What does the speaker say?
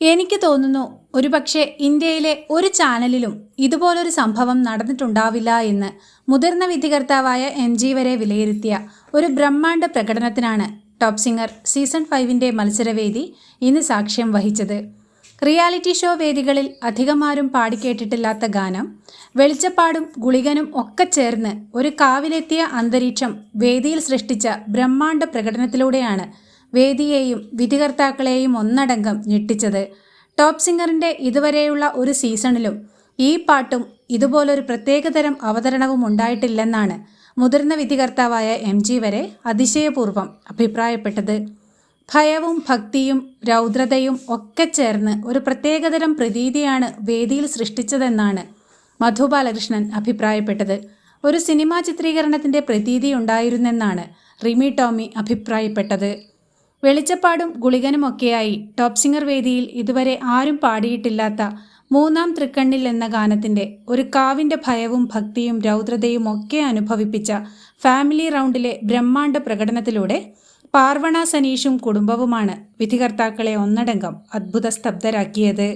എനിക്ക് തോന്നുന്നു ഒരുപക്ഷെ ഇന്ത്യയിലെ ഒരു ചാനലിലും ഇതുപോലൊരു സംഭവം നടന്നിട്ടുണ്ടാവില്ല എന്ന് മുതിർന്ന വിധികർത്താവായ MG വരെ വിലയിരുത്തിയ ഒരു ബ്രഹ്മാണ്ഡ പ്രകടനത്തിനാണ് ടോപ്പ് സിംഗർ സീസൺ 5ന്റെ മത്സരവേദി ഇന്ന് സാക്ഷ്യം വഹിച്ചത്. റിയാലിറ്റി ഷോ വേദികളിൽ അധികമാരും പാടിക്കേട്ടിട്ടില്ലാത്ത ഗാനം, വെളിച്ചപ്പാടും ഗുളികനും ഒക്കെ ചേർന്ന് ഒരു കാവിലെത്തിയ അന്തരീക്ഷം വേദിയിൽ സൃഷ്ടിച്ച ബ്രഹ്മാണ്ഡ പ്രകടനത്തിലൂടെയാണ് വേദിയെയും വിധികർത്താക്കളെയും ഒന്നടങ്കം ഞെട്ടിച്ചത്. ടോപ്പ് സിംഗറിൻ്റെ ഇതുവരെയുള്ള ഒരു സീസണിലും ഈ പാട്ടും ഇതുപോലൊരു പ്രത്യേകതരം അവതരണവും ഉണ്ടായിട്ടില്ലെന്നാണ് മുതിർന്ന വിധികർത്താവായ MG വരെ അതിശയപൂർവ്വം അഭിപ്രായപ്പെട്ടത്. ഭയവും ഭക്തിയും രൗദ്രതയും ഒക്കെ ചേർന്ന് ഒരു പ്രത്യേകതരം പ്രതീതിയാണ് വേദിയിൽ സൃഷ്ടിച്ചതെന്നാണ് മധു ബാലകൃഷ്ണൻ അഭിപ്രായപ്പെട്ടത്. ഒരു സിനിമാ ചിത്രീകരണത്തിൻ്റെ പ്രതീതി ഉണ്ടായിരുന്നെന്നാണ് റിമി ടോമി അഭിപ്രായപ്പെട്ടത്. വെളിച്ചപ്പാടും ഗുളികനുമൊക്കെയായി ടോപ്പ് സിംഗർ വേദിയിൽ ഇതുവരെ ആരും പാടിയിട്ടില്ലാത്ത മൂന്നാം തൃക്കണ്ണിൽ എന്ന ഗാനത്തിൻ്റെ ഒരു കാവിൻ്റെ ഭയവും ഭക്തിയും രൗദ്രതയും ഒക്കെ അനുഭവിപ്പിച്ച ഫാമിലി റൗണ്ടിലെ ബ്രഹ്മാണ്ഡ പ്രകടനത്തിലൂടെ പാർവണ സനീഷും കുടുംബവുമാണ് വിധികർത്താക്കളെ ഒന്നടങ്കം അത്ഭുത സ്തബ്ധരാക്കിയത്.